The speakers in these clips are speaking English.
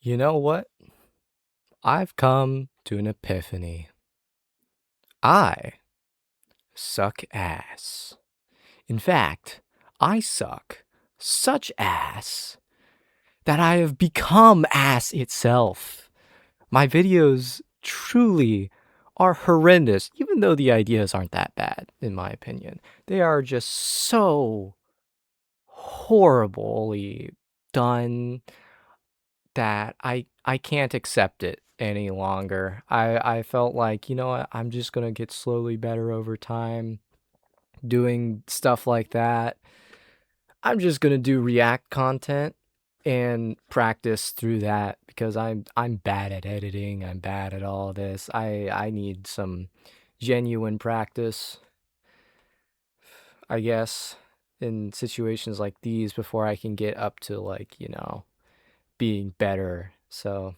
You know what? I've come to an epiphany. I suck ass. In fact, I suck such ass that I have become ass itself. My videos truly are horrendous, even though the ideas aren't that bad, in my opinion. They are just so horribly done that I can't accept it any longer. I felt like, you know what, I'm just gonna get slowly better over time doing stuff like that. I'm just gonna do React content and practice through that because I'm bad at editing. I'm bad at all this. I need some genuine practice, I guess, in situations like these before I can get up to, like, being better. So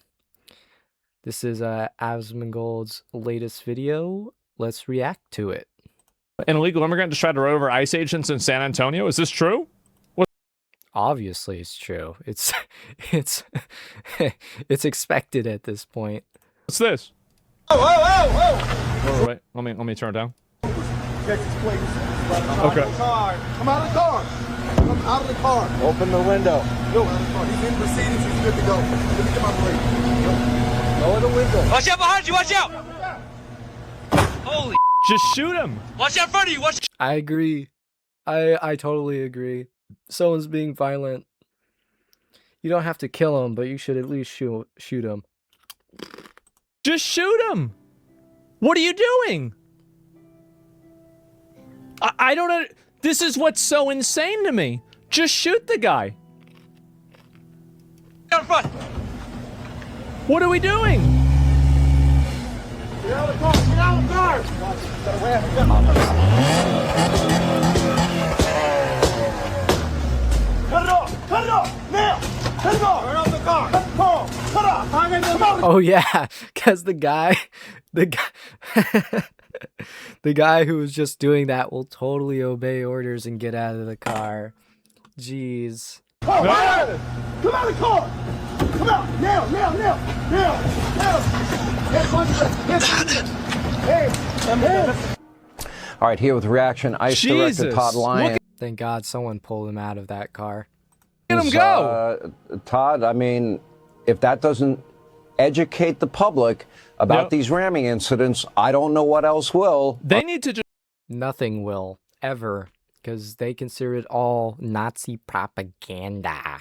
this is Asmongold's latest video. Let's react to it. An illegal immigrant just tried to run over ICE agents in San Antonio. Is this true? Obviously, it's true. It's it's expected at this point. What's this? Whoa, whoa, whoa, whoa! Wait, let me turn it down. Texas police. Okay. Come out of the car. Come out of the car. Open the window. No, he's in proceedings. He's good to go. Let me get my brake. Lower the window. Watch out behind you! Watch out! Holy! Just shoot him. Watch out in front of you! Watch. I agree. I totally agree. Someone's being violent. You don't have to kill him, but you should at least shoot him. Just shoot him. What are you doing? I don't know. This is what's so insane to me. Just shoot the guy. Out in front! What are we doing? Get out of the car. Get out of the car. Gotta cut it off. Cut it off. Now. Cut it off. Turn off the car. Cut the car. Cut off. Come out. Oh yeah, because the guy the guy who was just doing that will totally obey orders and get out of the car. Jeez. Oh, come out of the car. Come out. Now. Hey. All right, here with reaction, ICE Director Jesus. Todd Lyons. Thank God someone pulled him out of that car. Let him go. Todd, I mean, if that doesn't educate the public about these ramming incidents, I don't know what else will. They need to just. Nothing will, ever, because they consider it all Nazi propaganda.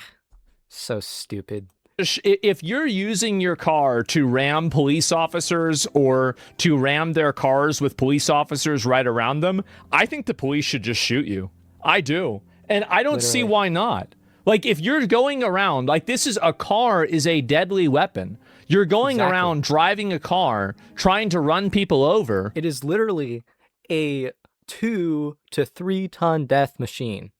So stupid. If you're using your car to ram police officers or to ram their cars with police officers right around them, I think the police should just shoot you. I do. And I don't see why not. Like, if you're going around, like, this is a car is a deadly weapon. You're going around driving a car, trying to run people over. It is literally a 2 to 3 ton death machine.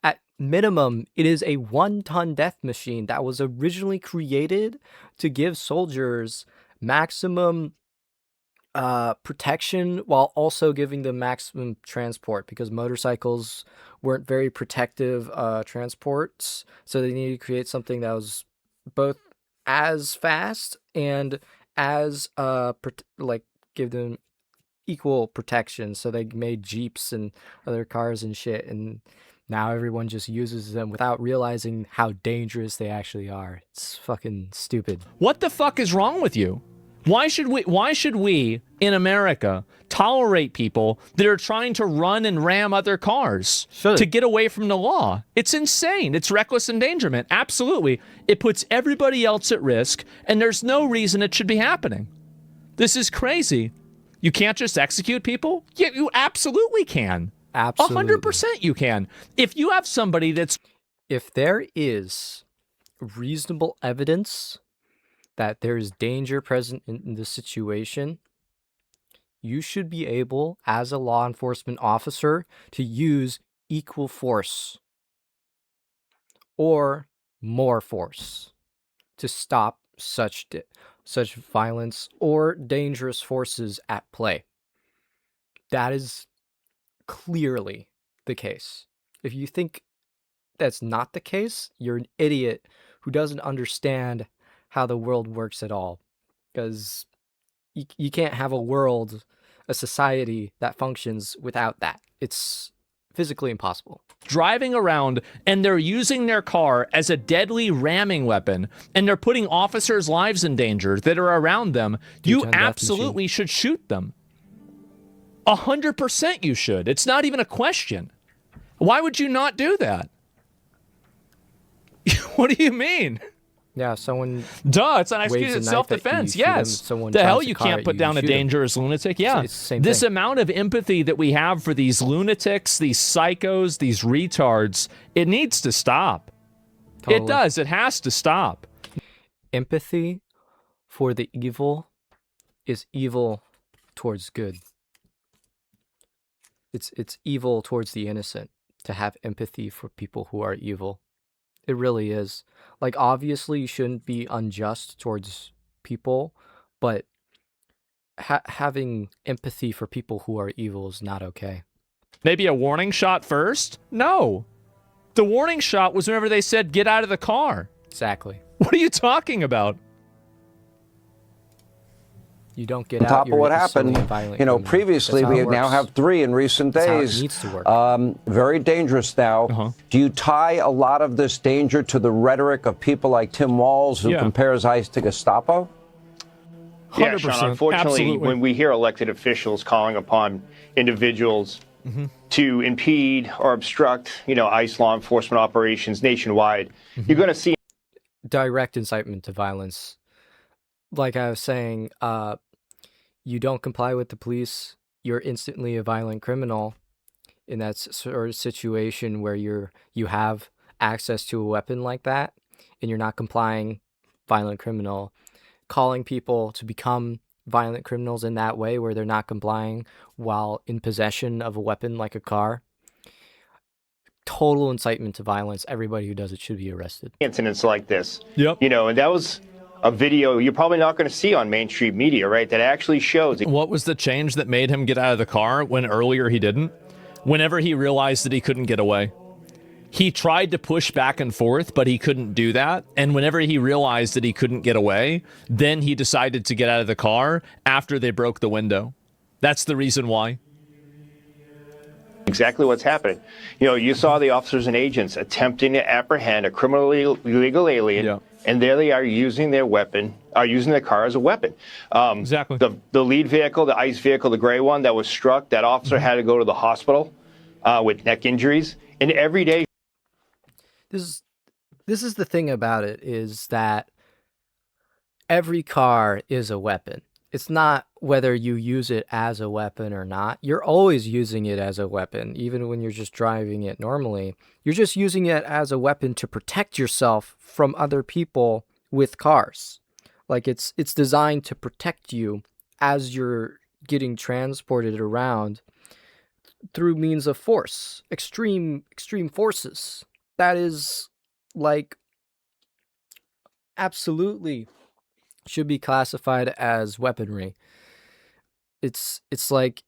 At minimum, it is a 1 ton death machine that was originally created to give soldiers maximum protection while also giving them maximum transport, because motorcycles weren't very protective transports, so they needed to create something that was both as fast and as like give them equal protection. So they made Jeeps and other cars and shit, and now everyone just uses them without realizing how dangerous they actually are. It's fucking stupid. What the fuck is wrong with you? Why should we in America tolerate people that are trying to run and ram other cars to get away from the law? It's insane. It's reckless endangerment. Absolutely. It puts everybody else at risk, and there's no reason it should be happening. This is crazy. You can't just execute people? Yeah, you absolutely can. Absolutely. 100% you can. If you have somebody that's... If there is reasonable evidence that there is danger present in the situation, you should be able, as a law enforcement officer, to use equal force or more force to stop such violence or dangerous forces at play. That is clearly the case. If you think that's not the case, you're an idiot who doesn't understand how the world works at all, because you can't have a world, a society that functions without that. It's physically impossible. Driving around and they're using their car as a deadly ramming weapon and they're putting officers' lives in danger that are around them, you absolutely should shoot them. 100% you should. It's not even a question. Why would you not do that? What do you mean? Yeah, someone. Duh, it's an excuse of self-defense. Yes. The hell you can't put down a dangerous lunatic. Yeah. It's the same this thing. amount of empathy that we have for these lunatics, these psychos, these retards, it needs to stop. Totally. It does. It has to stop. Empathy for the evil is evil towards good. It's evil towards the innocent to have empathy for people who are evil. It really is. Like, obviously, you shouldn't be unjust towards people, but having empathy for people who are evil is not okay. Maybe a warning shot first? No. The warning shot was whenever they said, get out of the car. Exactly. What are you talking about? You don't get on top out. of what happened, previously we now have 3 in recent days. That's how it needs to work. Very dangerous now. Do you tie a lot of this danger to the rhetoric of people like Tim Walz, who compares ICE to Gestapo? 100%. Yeah, Sean, unfortunately, Absolutely. when we hear elected officials calling upon individuals to impede or obstruct, ICE law enforcement operations nationwide, you're going to see direct incitement to violence. Like I was saying, you don't comply with the police, you're instantly a violent criminal in that sort of situation where you have access to a weapon like that and you're not complying, violent criminal. Calling people to become violent criminals in that way where they're not complying while in possession of a weapon like a car, total incitement to violence. Everybody who does it should be arrested. Incidents like this. Yep. And that was a video you're probably not going to see on mainstream media, right? That actually shows. What was the change that made him get out of the car when earlier he didn't? Whenever he realized that he couldn't get away. He tried to push back and forth, but he couldn't do that. And whenever he realized that he couldn't get away, then he decided to get out of the car after they broke the window. That's the reason why. Exactly what's happening. You saw the officers and agents attempting to apprehend a criminally illegal alien, and there they are using their car as a weapon. Exactly. The lead vehicle, the ICE vehicle, the gray one that was struck, that officer had to go to the hospital with neck injuries. And every day. This is the thing about it, is that every car is a weapon. It's not whether you use it as a weapon or not. You're always using it as a weapon, even when you're just driving it normally. You're just using it as a weapon to protect yourself from other people with cars. Like, it's designed to protect you as you're getting transported around through means of force, extreme forces. That is, like, absolutely should be classified as weaponry. It's like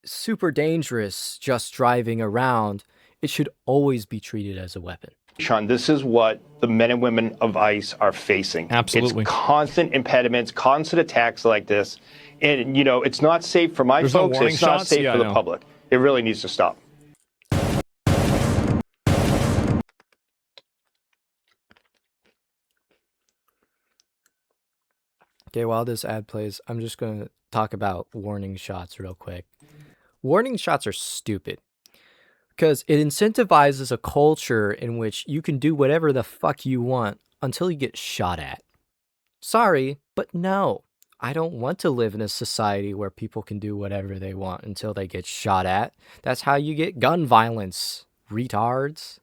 super dangerous just driving around. It should always be treated as a weapon. Sean, this is what the men and women of ICE are facing. Absolutely. It's constant impediments, constant attacks like this. And, it's not safe for my folks. It's not safe for the public. It really needs to stop. Okay, while this ad plays, I'm just going to talk about warning shots real quick. Warning shots are stupid because it incentivizes a culture in which you can do whatever the fuck you want until you get shot at. Sorry, but no. I don't want to live in a society where people can do whatever they want until they get shot at. That's how you get gun violence, retards.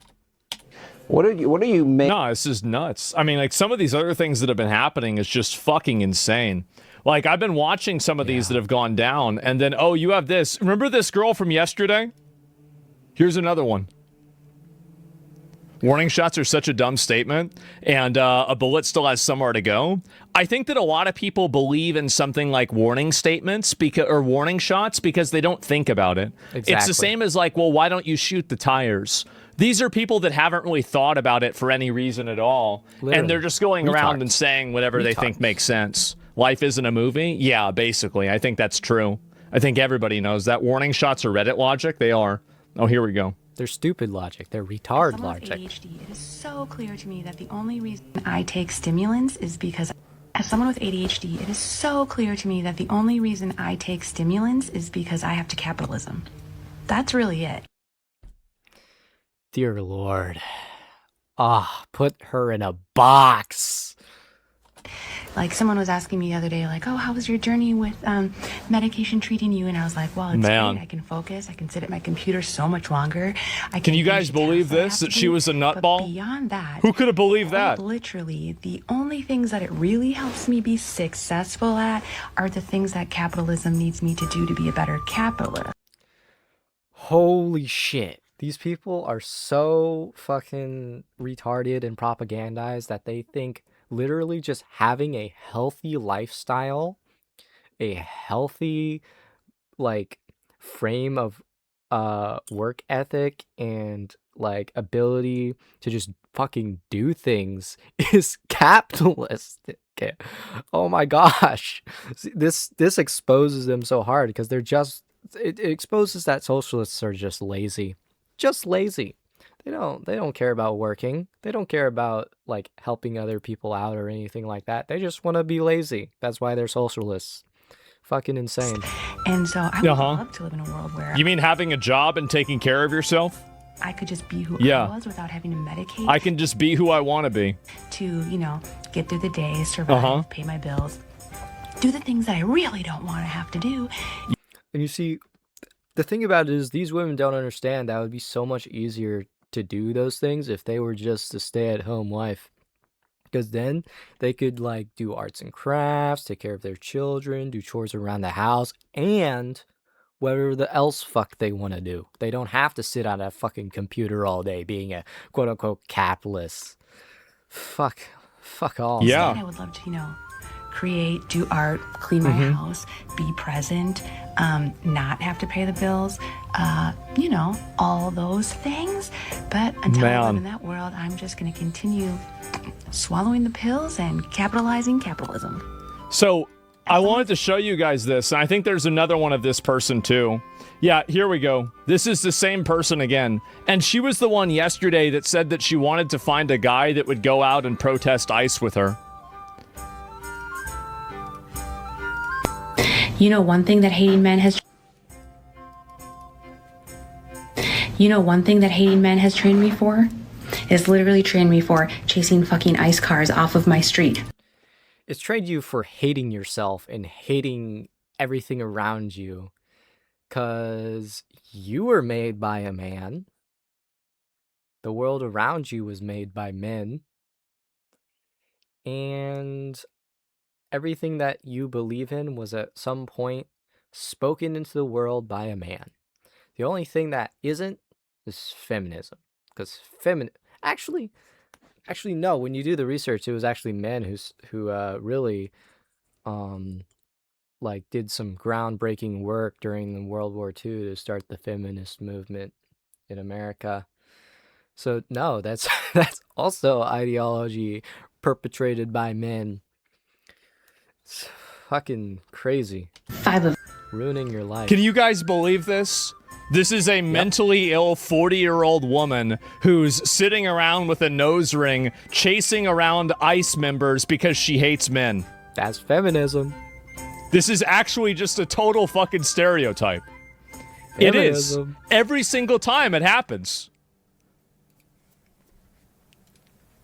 What do you make? No, this is nuts. I mean, like, some of these other things that have been happening is just fucking insane. Like, I've been watching some of these that have gone down, and then, oh, you have this. Remember this girl from yesterday? Here's another one. Warning shots are such a dumb statement, and a bullet still has somewhere to go. I think that a lot of people believe in something like warning statements or warning shots because they don't think about it. Exactly. It's the same as like, well, why don't you shoot the tires? These are people that haven't really thought about it for any reason at all. Literally. And they're just going around Retards. and saying whatever they think makes sense. Life isn't a movie? Yeah, basically. I think that's true. I think everybody knows that. Warning shots are Reddit logic. They are. Oh, here we go. They're stupid logic. They're retard Someone logic. with ADHD, it is so clear to me that the only reason I take stimulants is because, as someone with ADHD, it is so clear to me that the only reason I take stimulants is because I have to capitalism. That's really it. Dear Lord. Ah, put her in a box. Like, someone was asking me the other day, like, oh, how was your journey with medication treating you? And I was like, well, it's great. I can focus. I can sit at my computer so much longer. Can you guys believe this? That she was a nutball? But beyond that, who could have believed that? Literally, the only things that it really helps me be successful at are the things that capitalism needs me to do to be a better capitalist. Holy shit. These people are so fucking retarded and propagandized that they think literally just having a healthy lifestyle, a healthy, like, frame of work ethic and, like, ability to just fucking do things is capitalistic. Oh my gosh. This exposes them so hard because they're just, it exposes that socialists are just lazy. Just lazy. They don't care about working. They don't care about, like, helping other people out or anything like that. They just want to be lazy. That's why they're socialists. Fucking insane. And so I would love to live in a world where... You mean having a job and taking care of yourself? I could just be who I was without having to medicate. I can just be who I want to be. To, you know, get through the day, survive, pay my bills, do the things that I really don't want to have to do. And you see, the thing about it is these women don't understand that it would be so much easier to do those things if they were just a stay-at-home wife. Because then they could, like, do arts and crafts, take care of their children, do chores around the house, and whatever the else fuck they want to do. They don't have to sit on a fucking computer all day being a quote-unquote capitalist. Fuck all. Yeah. I would love to, you know, create, do art, clean my house, be present, not have to pay the bills, you know, all those things. But until I live in that world, I'm just going to continue swallowing the pills and capitalizing capitalism. So I wanted to show you guys this, and I think there's another one of this person too. Yeah, here we go. This is the same person again. And she was the one yesterday that said that she wanted to find a guy that would go out and protest ICE with her. You know, one thing that hating men has... You know, one thing that hating men has trained me for is literally trained me for chasing fucking ICE cars off of my street. It's trained you for hating yourself and hating everything around you. Because you were made by a man. The world around you was made by men. And everything that you believe in was at some point spoken into the world by a man. The only thing that isn't is feminism. Because actually no, when you do the research, it was actually men who really like did some groundbreaking work during the World War II to start the feminist movement in America. So no, that's also ideology perpetrated by men. It's fucking crazy. 5 of ruining your life. Can you guys believe this? This is a mentally ill 40-year-old woman who's sitting around with a nose ring, chasing around ICE members because she hates men. That's feminism. This is actually just a total fucking stereotype. It is. Every single time it happens.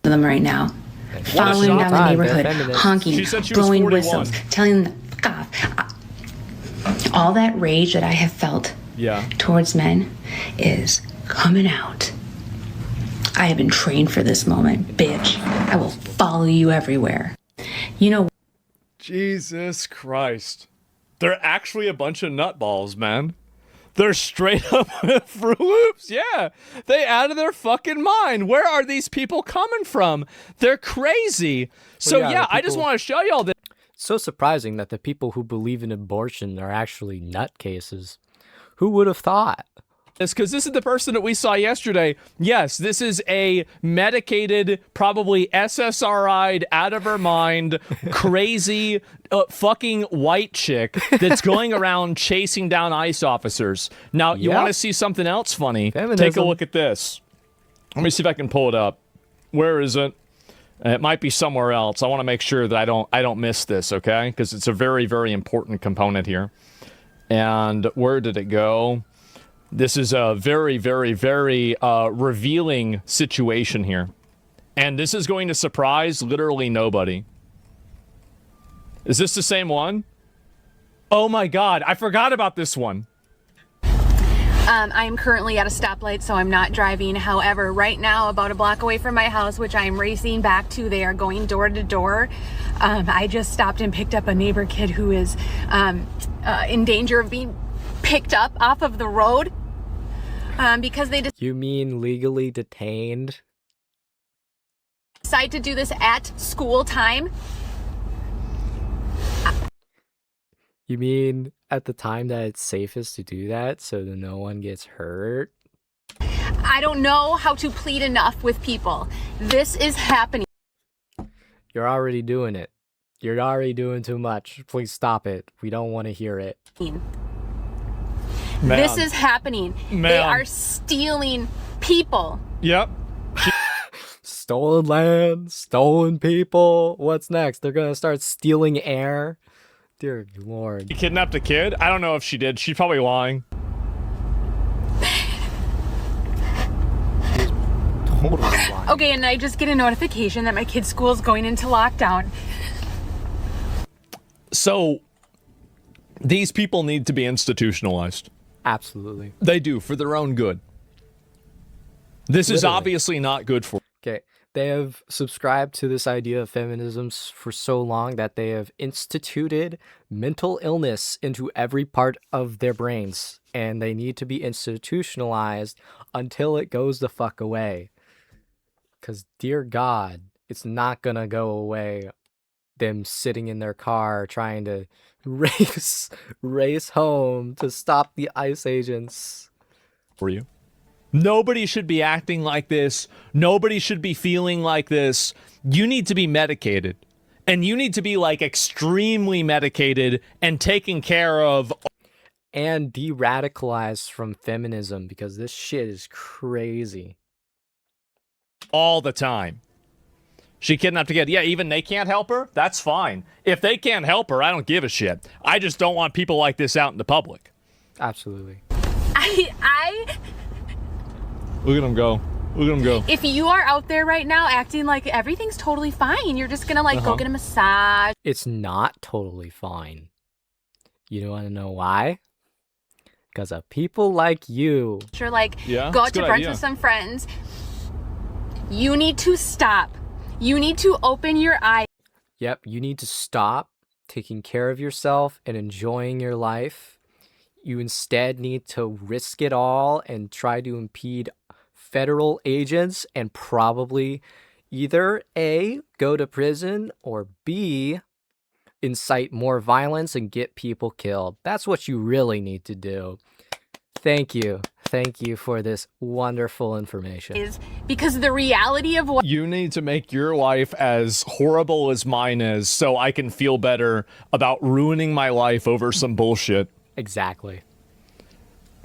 Them right now. Following down the neighborhood, honking, blowing whistles, telling them, fuck off. All that rage that I have felt towards men is coming out. I have been trained for this moment, bitch. I will follow you everywhere. You know. Jesus Christ. They're actually a bunch of nutballs, man. They're straight up Fruit Loops. Yeah. They out of their fucking mind. Where are these people coming from? They're crazy. So yeah, I just want to show y'all this. It's so surprising that the people who believe in abortion are actually nutcases. Who would have thought? because this is the person that we saw yesterday. Yes, this is a medicated, probably SSRI'd, out of her mind, crazy, fucking white chick that's going around chasing down ICE officers. Now, you want to see something else funny? Feminism. Take a look at this. Let me see if I can pull it up. Where is it? It might be somewhere else. I want to make sure that I don't miss this, okay? Because it's a very, very important component here. And where did it go? This is a very, very, very revealing situation here. And this is going to surprise literally nobody. Is this the same one? Oh my God, I forgot about this one. I am currently at a stoplight, so I'm not driving. However, right now, about a block away from my house, which I am racing back to, they are going door to door. I just stopped and picked up a neighbor kid who is in danger of being picked up off of the road because they You mean legally detained? decide to do this at school time. You mean at the time that it's safest to do that so that no one gets hurt? I don't know how to plead enough with people. This is happening. You're already doing it. You're already doing too much. Please stop it. We don't want to hear it. This is happening. They are stealing people. Yep. Stolen land, stolen people. What's next? They're gonna start stealing air. Dear Lord. She kidnapped a kid? I don't know if she did. She's probably lying. Totally lying. Okay, and I just get a notification that my kid's school is going into lockdown. So, these people need to be institutionalized. Absolutely. They do, for their own good. This is obviously not good for. Okay. They have subscribed to this idea of feminism for so long that they have instituted mental illness into every part of their brains, and they need to be institutionalized until it goes the fuck away. Because, dear God, it's not gonna go away. Them sitting in their car trying to race home to stop the ICE agents. For you. Nobody should be acting like this. Nobody should be feeling like this. You need to be medicated. And you need to be, like, extremely medicated and taken care of. And de-radicalized from feminism, because this shit is crazy. All the time. She kidnapped a kid. Yeah, even they can't help her? That's fine. If they can't help her, I don't give a shit. I just don't want people like this out in the public. Absolutely. Look at him go. Look at him go. If you are out there right now acting like everything's totally fine, you're just gonna go get a massage. It's not totally fine. You want to know why? Because of people like you. Sure, go out to brunch with some friends. You need to stop. You need to open your eyes. Yep, you need to stop taking care of yourself and enjoying your life. You instead need to risk it all and try to impede federal agents and probably either A, go to prison, or B, incite more violence and get people killed. That's what you really need to do. Thank you. Thank you for this wonderful information. Is because the reality of what you need to make your life as horrible as mine is so I can feel better about ruining my life over some bullshit. Exactly.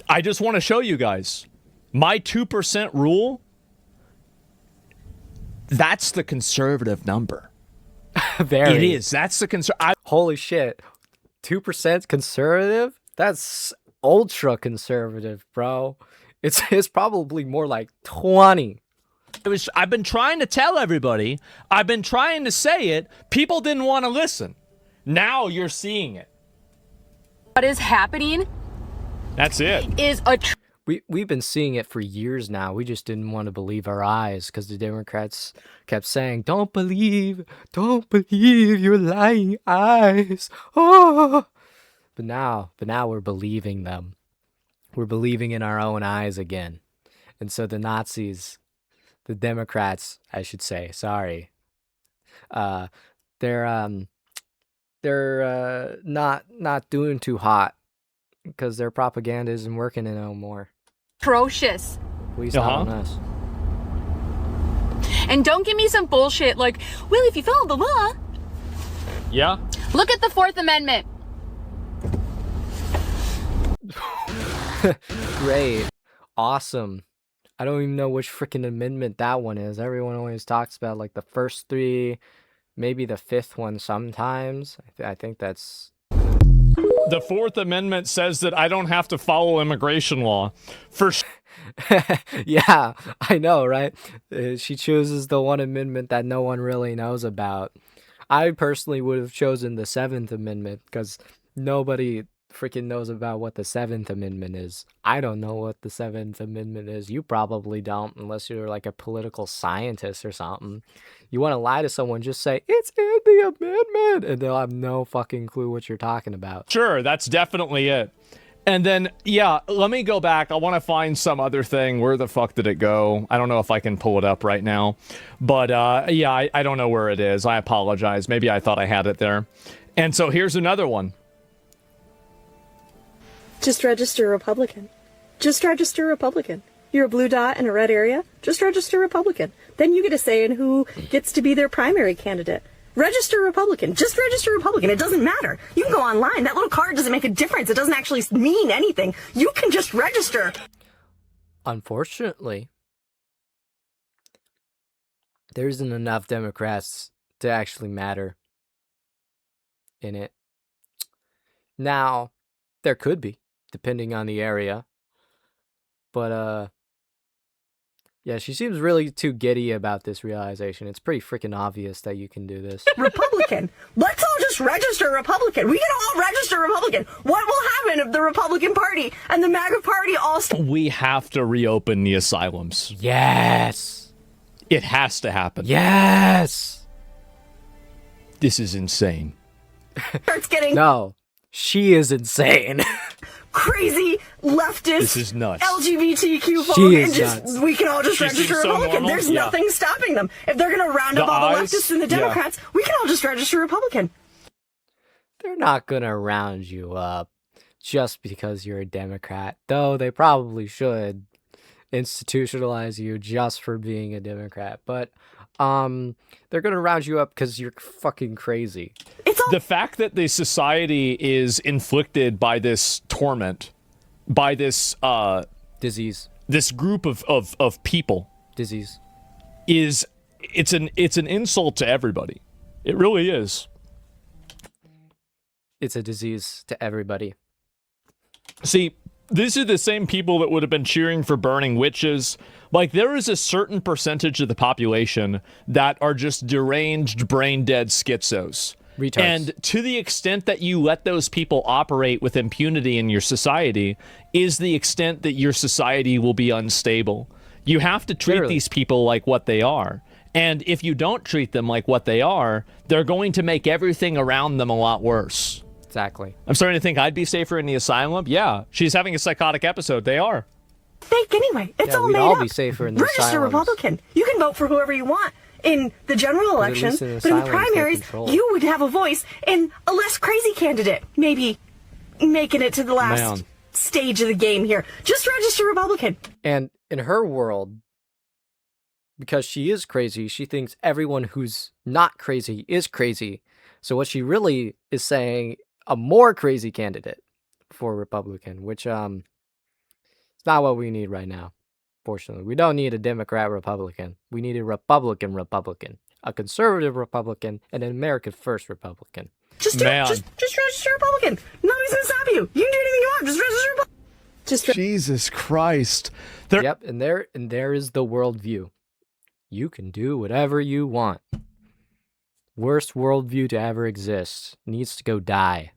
I just want to show you guys. My 2% rule, that's the conservative number. Very. It is. That's the Holy shit. 2% conservative? That's ultra conservative, bro. It's probably more like 20. I've been trying to tell everybody. I've been trying to say it. People didn't want to listen. Now you're seeing it. What is happening? That's it. Is a We've been seeing it for years now. We just didn't want to believe our eyes because the Democrats kept saying, don't believe your lying eyes. Oh. But now we're believing them. We're believing in our own eyes again. And so the Nazis, the Democrats, I should say, sorry. They're not doing too hot because their propaganda isn't working no more. atrocious. Please not on us. And don't give me some bullshit like, well, if you follow the law. Yeah. Look at the 4th Amendment. Great. Awesome. I don't even know which freaking amendment that one is. Everyone always talks about like the first 3, maybe the 5th one sometimes. I think that's... The 4th Amendment says that I don't have to follow immigration law. Yeah, I know, right? She chooses the one amendment that no one really knows about. I personally would have chosen the 7th Amendment because nobody freaking knows about what the 7th Amendment is. I don't know what the 7th Amendment is. You probably don't unless you're like a political scientist or something. You want to lie to someone, just say, it's in the amendment, and they'll have no fucking clue what you're talking about. Sure, that's definitely it. And then, yeah, let me go back. I want to find some other thing. Where the fuck did it go? I don't know if I can pull it up right now. But, yeah, I don't know where it is. I apologize. Maybe I thought I had it there. And so here's another one. Just register Republican. Just register Republican. You're a blue dot in a red area. Just register Republican. Then you get a say in who gets to be their primary candidate. Register Republican. Just register Republican. It doesn't matter. You can go online. That little card doesn't make a difference. It doesn't actually mean anything. You can just register. Unfortunately, there isn't enough Democrats to actually matter in it. Now, there could be, depending on the area. But, yeah, she seems really too giddy about this realization. It's pretty freaking obvious that you can do this. Republican. Let's all just register Republican. We can all register Republican. What will happen if the Republican Party and the MAGA Party all... We have to reopen the asylums. Yes! It has to happen. Yes! This is insane. Starts getting... No. She is insane. Crazy leftist this is nuts. LGBTQ folk, and just nuts. We can all just register Republican. There's nothing stopping them. If they're gonna round up all the leftists and the Democrats, we can all just register Republican. They're not gonna round you up just because you're a Democrat, though they probably should institutionalize you just for being a Democrat. But they're gonna round you up because you're fucking crazy. The fact that the society is inflicted by this torment, by this disease, this group of people, disease, it's an insult to everybody. It really is. It's a disease to everybody. See, these are the same people that would have been cheering for burning witches. Like, there is a certain percentage of the population that are just deranged, brain-dead schizos. Retards. And to the extent that you let those people operate with impunity in your society is the extent that your society will be unstable. You have to treat these people like what they are. And if you don't treat them like what they are, they're going to make everything around them a lot worse. Exactly. I'm starting to think I'd be safer in the asylum. Yeah, she's having a psychotic episode. They are. Fake anyway. It's all we'd made all up. Be safer in the Register asylums. Republican. You can vote for whoever you want in the general elections, but in the primaries, you would have a voice in a less crazy candidate. Maybe making it to the last stage of the game here. Just register Republican. And in her world, because she is crazy, she thinks everyone who's not crazy is crazy. So what she really is saying, a more crazy candidate for Republican, which it's not what we need right now. Fortunately, we don't need a Democrat Republican. We need a Republican, a conservative Republican, and an America First Republican. Just register Republican. Nobody's gonna stop you. You can do anything you want. Just register Republican. Jesus Christ. Yep, and there is the worldview. You can do whatever you want. Worst worldview to ever exist. Needs to go die.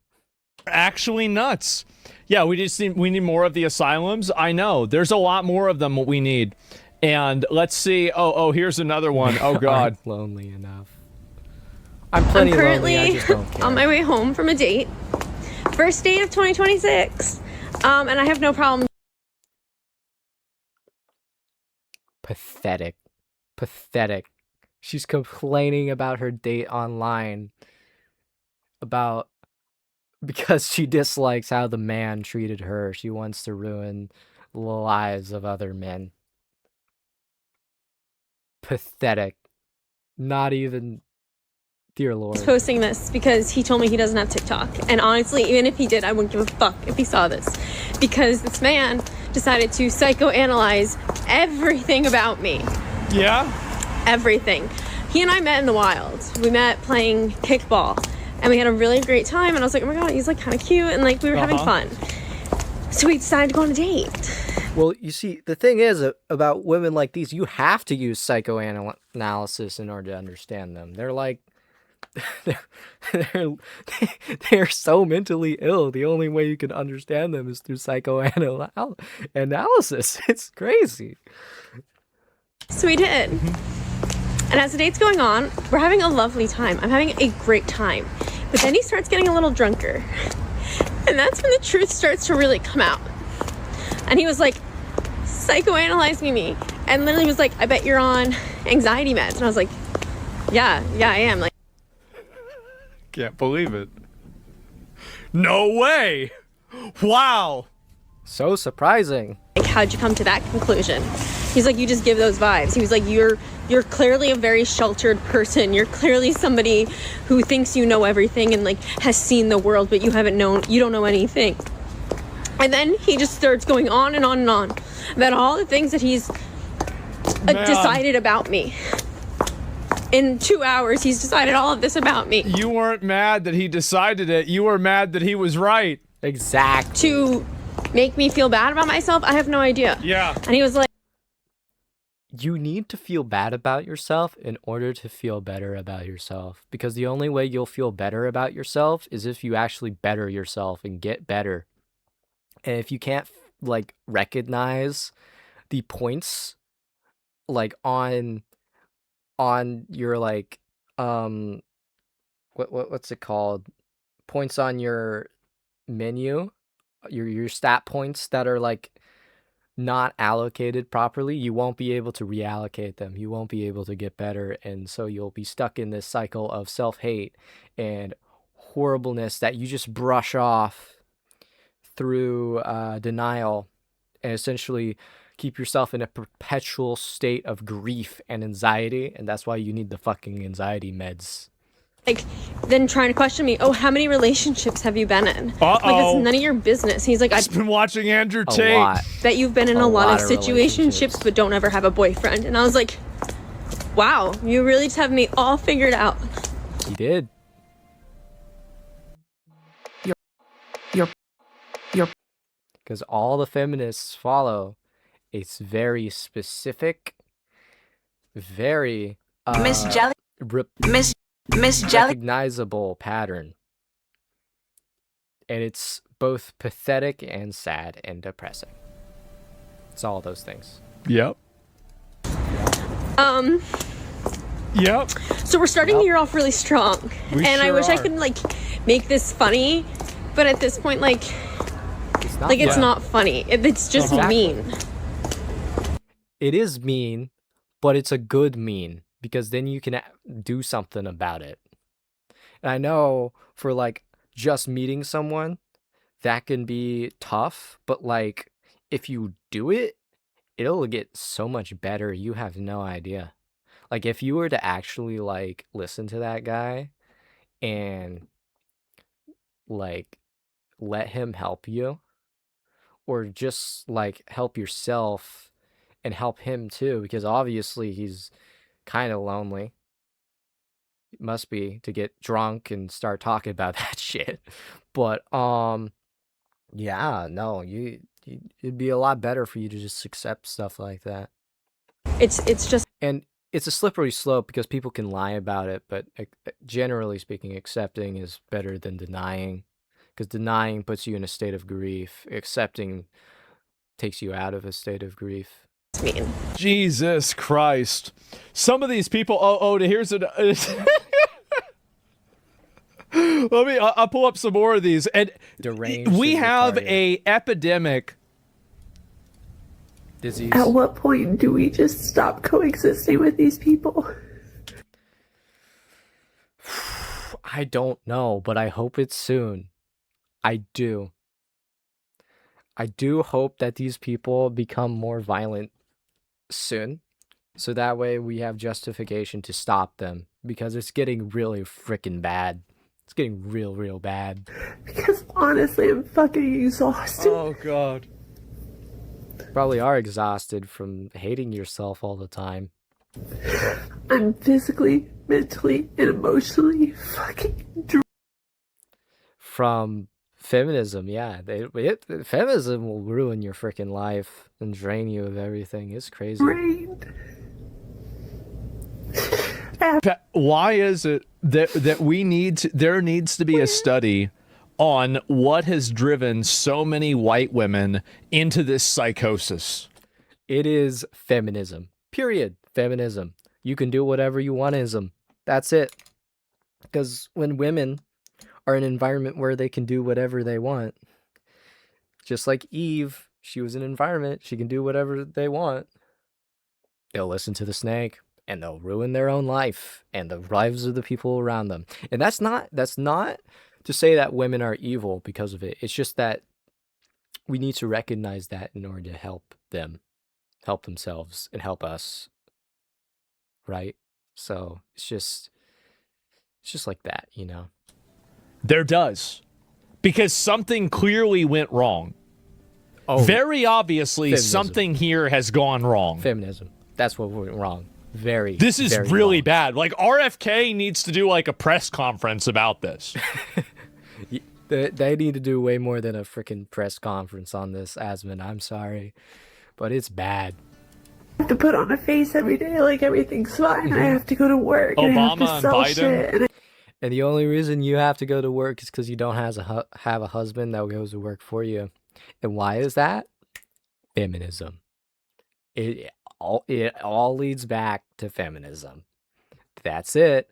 Actually nuts. Yeah, we need more of the asylums. I know. There's a lot more of them what we need. And let's see. Oh, here's another one. Oh God. Lonely enough. I'm plenty lonely. I just don't care. On my way home from a date. First date of 2026. And I have no problem. Pathetic. She's complaining about her date online because she dislikes how the man treated her. She wants to ruin lives of other men. Pathetic. Not even, dear Lord. He's posting this because he told me he doesn't have TikTok. And honestly, even if he did, I wouldn't give a fuck if he saw this. Because this man decided to psychoanalyze everything about me. Yeah? Everything. He and I met in the wild. We met playing kickball. And we had a really great time. And I was like, oh my God, he's like kind of cute. And like we were having fun. So we decided to go on a date. Well, you see, the thing is about women like these, you have to use psychoanalysis in order to understand them. They're like, they're, they're so mentally ill. The only way you can understand them is through psychoanalysis. It's crazy. So we did. And as the date's going on, we're having a lovely time. I'm having a great time. But then he starts getting a little drunker. And that's when the truth starts to really come out. And he was like, psychoanalyzing me. And literally was like, I bet you're on anxiety meds. And I was like, yeah, I am. Like, can't believe it. No way. Wow. So surprising. Like, how'd you come to that conclusion? He's like, you just give those vibes. He was like, you're clearly a very sheltered person. You're clearly somebody who thinks you know everything and like has seen the world, but you don't know anything. And then he just starts going on and on and on about all the things that he's decided about me. In 2 hours, he's decided all of this about me. You weren't mad that he decided it. You were mad that he was right. Exactly. To make me feel bad about myself? I have no idea. Yeah. And he was like, you need to feel bad about yourself in order to feel better about yourself. Because the only way you'll feel better about yourself is if you actually better yourself and get better. And if you can't like recognize the points like on your like what's it called? Points on your menu, your stat points that are like not allocated properly, you won't be able to reallocate them. You won't be able to get better, and so you'll be stuck in this cycle of self-hate and horribleness that you just brush off through denial and essentially keep yourself in a perpetual state of grief and anxiety, and that's why you need the fucking anxiety meds. Like, then trying to question me, how many relationships have you been in? Like, it's none of your business. He's like, I've been watching Andrew Tate. Lot. Bet you've been in a lot of situationships but don't ever have a boyfriend. And I was like, wow, you really just have me all figured out. He did. Because all the feminists follow a very specific, very Miss Jelly, Miss Jelly, recognizable pattern, and it's both pathetic and sad and depressing. It's all those things. Yep. Yep. So we're starting the year off really strong, and sure I wish I are. could like make this funny, but at this point, like, it's not funny. It's just mean. It is mean, but it's a good mean, because then you can do something about it. And I know for like just meeting someone, that can be tough, but like if you do it, it'll get so much better. You have no idea. Like if you were to actually like listen to that guy and like let him help you, or just like help yourself and help him too, because obviously he's kind of lonely. It must be, to get drunk and start talking about that shit. But yeah, no, it'd be a lot better for you to just accept stuff like that. It's just, and it's a slippery slope because people can lie about it, but generally speaking, accepting is better than denying, because denying puts you in a state of grief. Accepting takes you out of a state of grief. mean. Jesus Christ. Some of these people, here's an... I'll pull up some more of these. And deranged, we have a epidemic disease. At what point do we just stop coexisting with these people? I don't know, but I hope it's soon. I do. I do hope that these people become more violent soon, so that way we have justification to stop them, because it's getting really freaking bad. It's getting real bad. Because honestly, I'm fucking exhausted. Oh, God. Probably are exhausted from hating yourself all the time. I'm physically, mentally, and emotionally fucking from feminism. Yeah, feminism will ruin your freaking life and drain you of everything. It's crazy. drained. Why is it that we need to, there needs to be a study on what has driven so many white women into this psychosis? It is feminism. Period. Feminism. You can do whatever you want-ism. That's it. Because when women are in an environment where they can do whatever they want, just like Eve, she was in an environment, she can do whatever they want. They'll listen to the snake, and they'll ruin their own life and the lives of the people around them. And that's not to say that women are evil because of it. It's just that we need to recognize that in order to help them, help themselves, and help us. Right? So it's just like that, you know? There does. Because something clearly went wrong. Oh, very obviously, feminism. Something here has gone wrong. Feminism. That's what went wrong. This is very really wrong. bad. Like, RFK needs to do, like, a press conference about this. They need to do way more than a freaking press conference on this, Asmon. I'm sorry. But it's bad. I have to put on a face every day like everything's fine. I have to go to work. Obama and I have to and sell Biden. shit. And the only reason you have to go to work is because you don't have a husband that goes to work for you. And why is that? Feminism. It all leads back to feminism. That's it.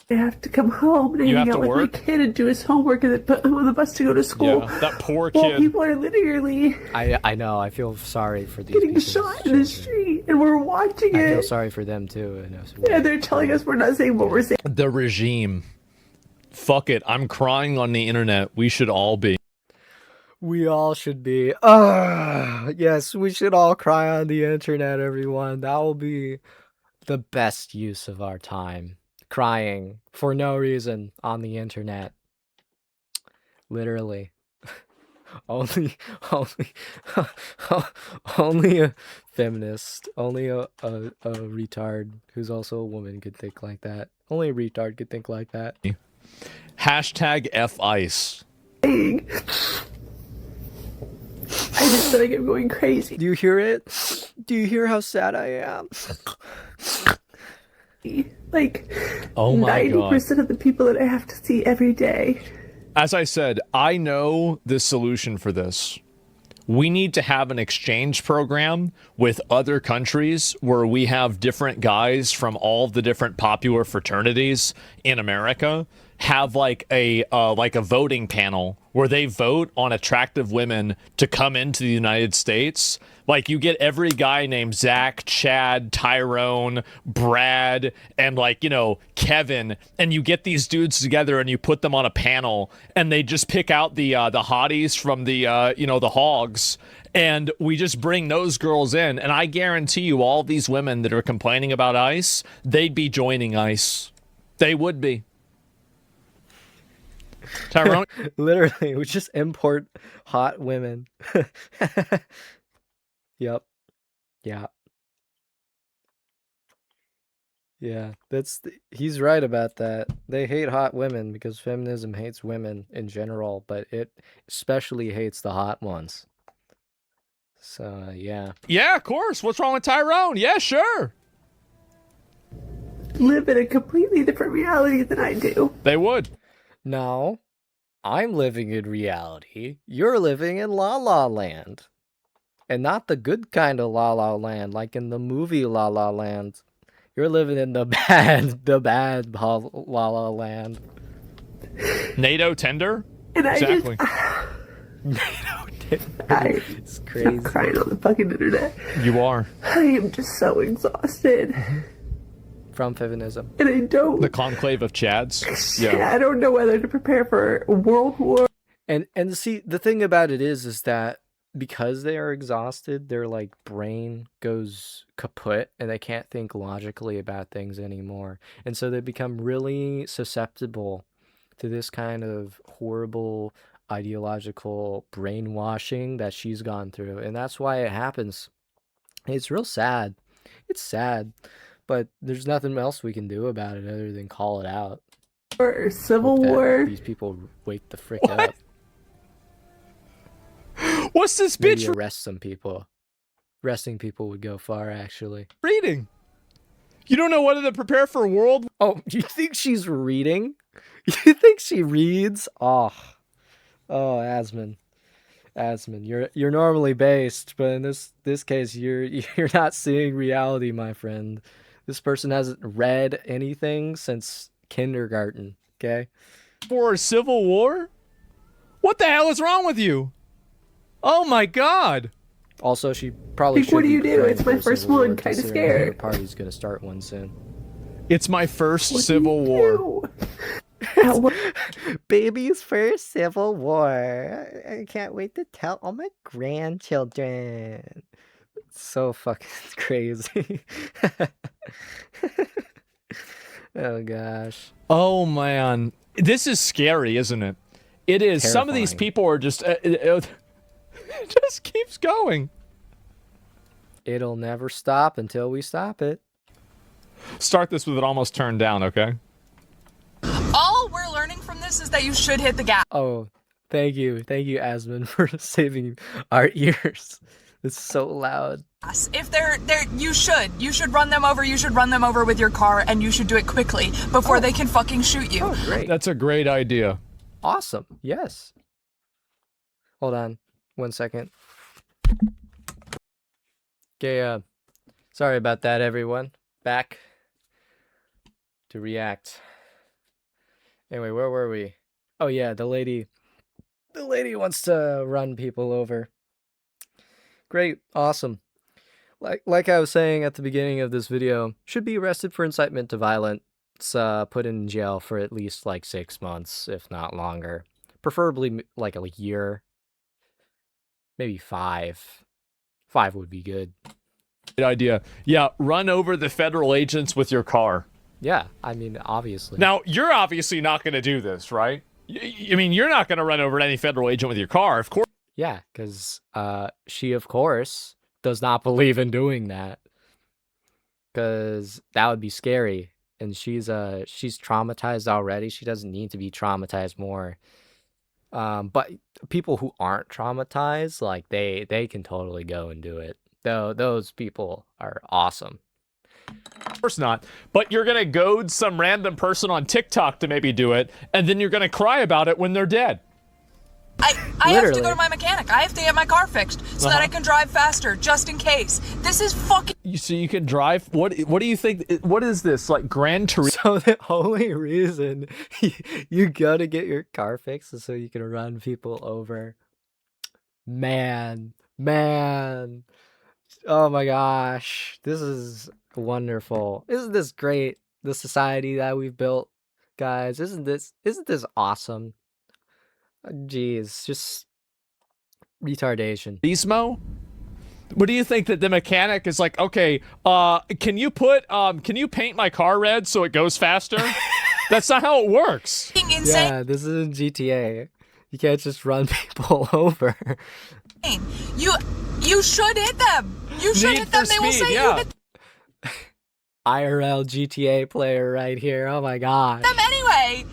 I have to come home and You hang have out to with work? my kid and do his homework and then put him on the bus to go to school. Yeah, that poor While kid. people are literally I know. I feel sorry for these getting people's shot in the street and we're watching I feel it. sorry for them too. And they're telling us we're not saying what we're saying. The regime. Fuck it. I'm crying on the internet. We should all be. We all should be. Yes, we should all cry on the internet, everyone. That will be the best use of our time. Crying for no reason on the internet. Literally. only a feminist, only a retard who's also a woman could think like that. Only a retard could think like that. Hashtag FICE. I just feel like I'm going crazy. Do you hear it? Do you hear how sad I am? Like, Oh my God. 90% of the people that I have to see every day. As I said, I know the solution for this. We need to have an exchange program with other countries where we have different guys from all the different popular fraternities in America have like a voting panel where they vote on attractive women to come into the United States. Like, you get every guy named Zach, Chad, Tyrone, Brad, and Kevin, and you get these dudes together and you put them on a panel, and they just pick out the hotties from the hogs, and we just bring those girls in, and I guarantee you all these women that are complaining about ICE, they'd be joining ICE. They would be. Tyrone? Literally, we just import hot women. Yep. Yeah. Yeah, he's right about that. They hate hot women because feminism hates women in general, but it especially hates the hot ones. So, yeah. Yeah, of course. What's wrong with Tyrone? Yeah, sure. Live in a completely different reality than I do. They would. No, I'm living in reality. You're living in La La Land. And not the good kind of La La Land, like in the movie La La Land. You're living in the bad La La Land. NATO tender? And exactly. NATO tender. It's crazy. I'm crying on the fucking internet. You are. I am just so exhausted. From feminism. And I don't. The conclave of Chads? Yeah. I don't know whether to prepare for World War. And see, the thing about it is that because they are exhausted, their like brain goes kaput and they can't think logically about things anymore. And so they become really susceptible to this kind of horrible ideological brainwashing that she's gone through. And that's why it happens. It's real sad. It's sad, but there's nothing else we can do about it other than call it out. Or Civil Hope that War. these people wake the frick up. What's this Maybe bitch arrest some people. Arresting people would go far, actually. reading? You don't know whether to prepare for world. Oh, you think she's reading? You think she reads? Oh, Asmon, you're normally based, but in this case, you're not seeing reality, my friend. This person hasn't read anything since kindergarten. Okay. For Civil War? What the hell is wrong with you? Oh my God. Also, she probably Like, what do should you be do? praying It's my for first Civil War, one, kinda considering scared. Her party's gonna start one soon. It's my first Civil War. Baby's first Civil War. I can't wait to tell all my grandchildren. It's so fucking crazy. Oh gosh. Oh man, this is scary, isn't it? It is. Some of these Terrifying. people are just. It just keeps going. It'll never stop until we stop it. Start this with it almost turned down, okay? All we're learning from this is that you should hit the gas. Oh, thank you, Asmon, for saving our ears. It's so loud. If they're you should run them over. You should run them over with your car, and you should do it quickly before they can fucking shoot you. Oh, great. That's a great idea. Awesome. Yes. Hold on 1 second. Okay, sorry about that, everyone. Back to react. Anyway, where were we? Oh yeah, the lady wants to run people over. Great, awesome. Like I was saying at the beginning of this video, should be arrested for incitement to violence, put in jail for at least like 6 months, if not longer. Preferably like a year. Maybe 5. 5 would be good. Good idea. Yeah, run over the federal agents with your car. Yeah, I mean, obviously. Now, you're obviously not going to do this, right? I mean, you're not going to run over any federal agent with your car, of course. Yeah, because she, of course, does not believe in doing that. Because that would be scary. And she's traumatized already. She doesn't need to be traumatized more. But people who aren't traumatized, like, they can totally go and do it. Those people are awesome. Of course not. But you're going to goad some random person on TikTok to maybe do it, and then you're going to cry about it when they're dead. I have to go to my mechanic. I have to get my car fixed so that I can drive faster, just in case. This is fucking. So you can drive. What do you think? What is this, like Gran Turismo? So the only reason you go to get your car fixed is so you can run people over. Man. Oh my gosh. This is wonderful. Isn't this great? The society that we've built, guys. Isn't this awesome? Jeez, just retardation. Turismo? What do you think that the mechanic is like, okay, can you paint my car red so it goes faster? That's not how it works. Insane. Yeah, this is in GTA. You can't just run people over. You should hit them. You should hit them. They will say you hit IRL GTA player right here. Oh my god. them anyway.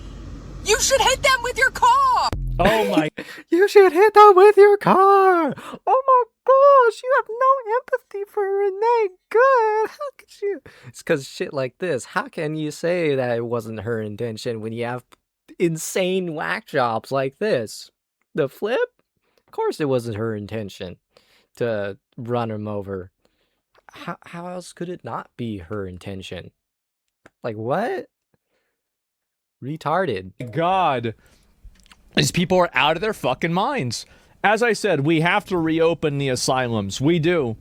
You should hit them with your car. Oh my. You should hit them with your car. Oh my gosh, you have no empathy for Renee. Good. How could you? It's because shit like this. How can you say that it wasn't her intention when you have insane whack jobs like this? The flip? Of course it wasn't her intention to run him over. How else could it not be her intention? Like, what? Retarded. God. These people are out of their fucking minds. As I said, we have to reopen the asylums. We do.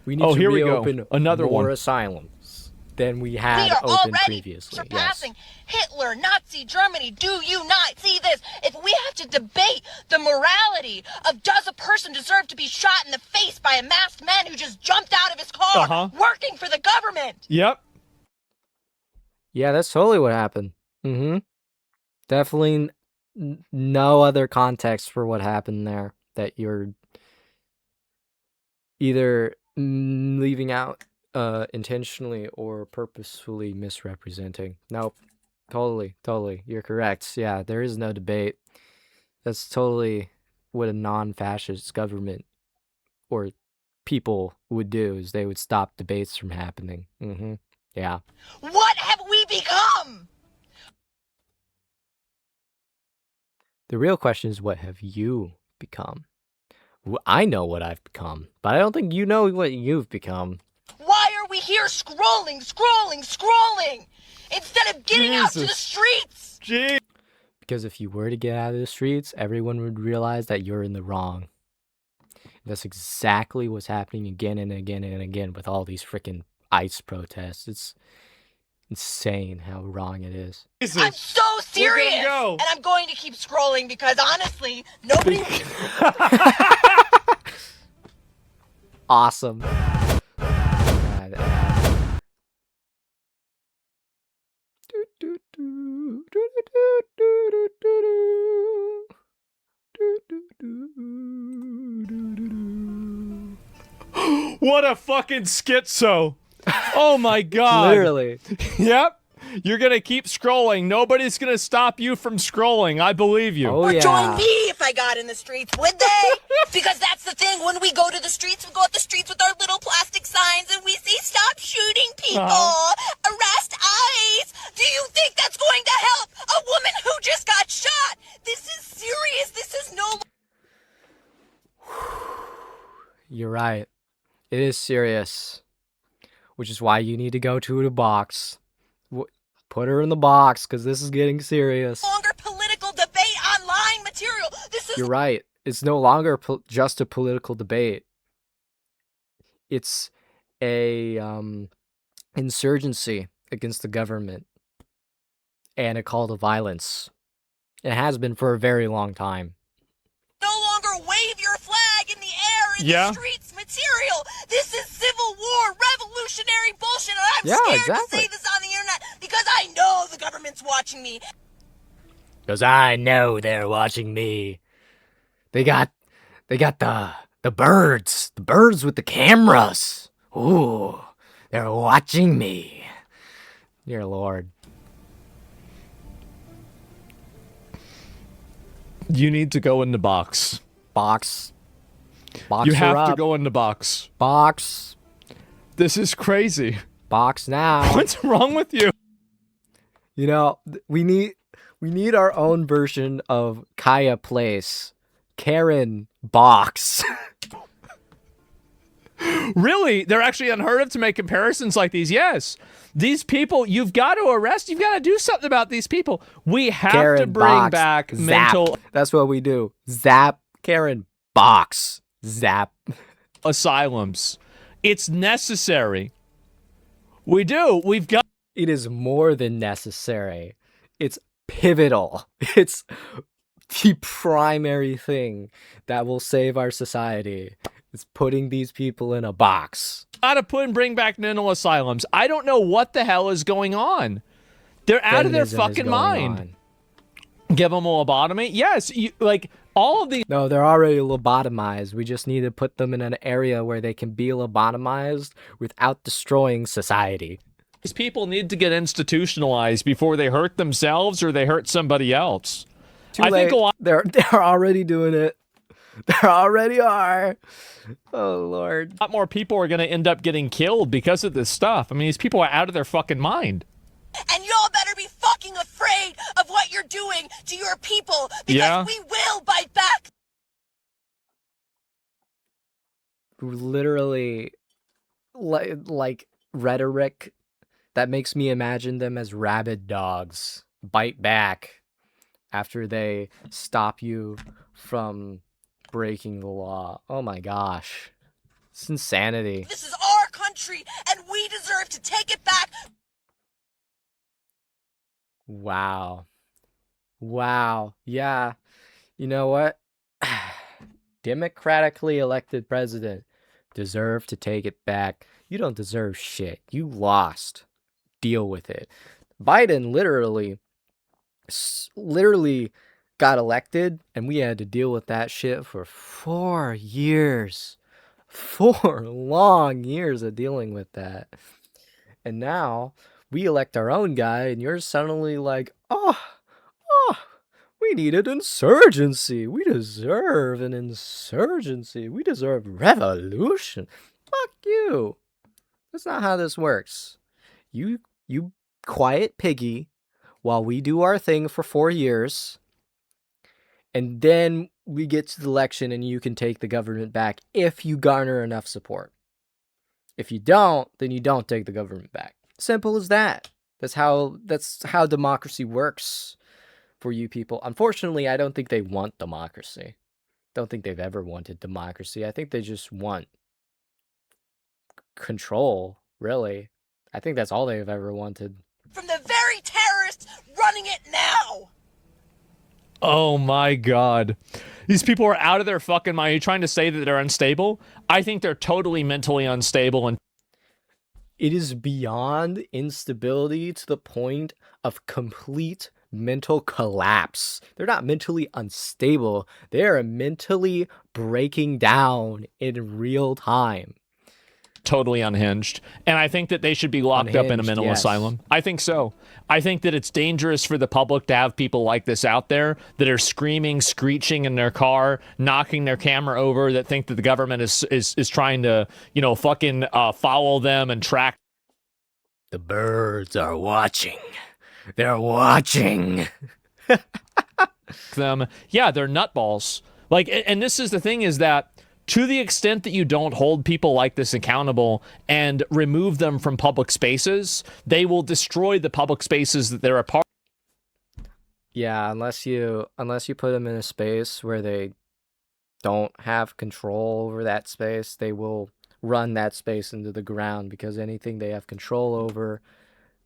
We need to here reopen we go. Another more one. asylums. than we had open previously. Surpassing Hitler, Nazi Germany. Do you not see this? If we have to debate the morality of does a person deserve to be shot in the face by a masked man who just jumped out of his car working for the government? Yep. Yeah, that's totally what happened. Definitely no other context for what happened there that you're either leaving out intentionally or purposefully misrepresenting. Nope. Totally. You're correct. Yeah, there is no debate. That's totally what a non-fascist government or people would do, is they would stop debates from happening. Yeah. What have we become? The real question is, what have you become? I know what I've become, but I don't think you know what you've become. Why are we here scrolling instead of getting out to the streets? Because if you were to get out of the streets, everyone would realize that you're in the wrong. That's exactly what's happening again and again and again with all these freaking ICE protests. It's insane how wrong it is. I'm so serious, and I'm going to keep scrolling because honestly, nobody. Awesome. What a fucking schizo. Oh my god. Literally. Yep. You're gonna keep scrolling. Nobody's gonna stop you from scrolling. I believe you. Oh, Or yeah. join me if I got in the streets, would they? Because that's the thing. When we go to the streets, we go up the streets with our little plastic signs and we say, "Stop shooting people. Arrest ICE." Do you think that's going to help a woman who just got shot? This is serious. This is no. You're right. It is serious. Which is why you need to go to the box. Put her in the box, because this is getting serious. Longer political debate online material. This is. You're right. It's no longer just a political debate. It's a insurgency against the government and a call to violence. It has been for a very long time. No longer wave your flag in the air in the streets material. This is civil war, revolutionary bullshit, and I'm scared to say this on the internet because I know the government's watching me. Because I know they're watching me. They got the birds with the cameras. Ooh, they're watching me. Dear Lord. You need to go in the box. Box you have to go in the box. Box. This is crazy. Box now. What's wrong with you? You know, we need our own version of Kaya Place. Karen Box. Really? They're actually unheard of to make comparisons like these. Yes. These people, you've got to arrest. You've got to do something about these people. We have Karen to bring Box. back Zap. mental. That's what we do. Zap. Karen Box. Zap. Asylums. It's necessary. We do. We've got. It is more than necessary. It's pivotal. It's the primary thing that will save our society. It's putting these people in a box. Gotta bring back mental asylums. I don't know what the hell is going on. They're out of their fucking mind. Give them a lobotomy? Yes, like all of these. No, they're already lobotomized. We just need to put them in an area where they can be lobotomized without destroying society. These people need to get institutionalized before they hurt themselves or they hurt somebody else. Too late. They're already doing it. There already are. Oh, Lord. A lot more people are going to end up getting killed because of this stuff. I mean, these people are out of their fucking mind. And y'all better be fucking afraid of what you're doing to your people because we will bite back. Literally, like rhetoric that makes me imagine them as rabid dogs. Bite back after they stop you from breaking the law. Oh my gosh. It's insanity. This is our country, and we deserve to take it back. Wow. Wow. Yeah. You know what? Democratically elected president deserve to take it back. You don't deserve shit. You lost. Deal with it. Biden literally got elected, and we had to deal with that shit for 4 years. 4 long years of dealing with that. And now we elect our own guy, and you're suddenly like, oh, we need an insurgency. We deserve an insurgency. We deserve revolution. Fuck you. That's not how this works. You quiet piggy while we do our thing for 4 years, and then we get to the election and you can take the government back if you garner enough support. If you don't, then you don't take the government back. Simple as that. That's how democracy works for you people. Unfortunately, I don't think they want democracy. Don't think they've ever wanted democracy. I think they just want control, really. I think that's all they've ever wanted. From the very terrorists running it now. Oh my god. These people are out of their fucking mind. Are you trying to say that they're unstable? I think they're totally mentally unstable, and it is beyond instability to the point of complete mental collapse. They're not mentally unstable. They are mentally breaking down in real time. Totally unhinged. And I think that they should be locked up in a mental asylum. I think so. I think that it's dangerous for the public to have people like this out there that are screaming, screeching in their car, knocking their camera over, that think that the government is trying to, fucking follow them and track. The birds are watching. They're watching. them. Yeah, they're nutballs. Like, and this is the thing, is that to the extent that you don't hold people like this accountable and remove them from public spaces, they will destroy the public spaces that they're a part of. Yeah, unless you put them in a space where they don't have control over that space, they will run that space into the ground, because anything they have control over,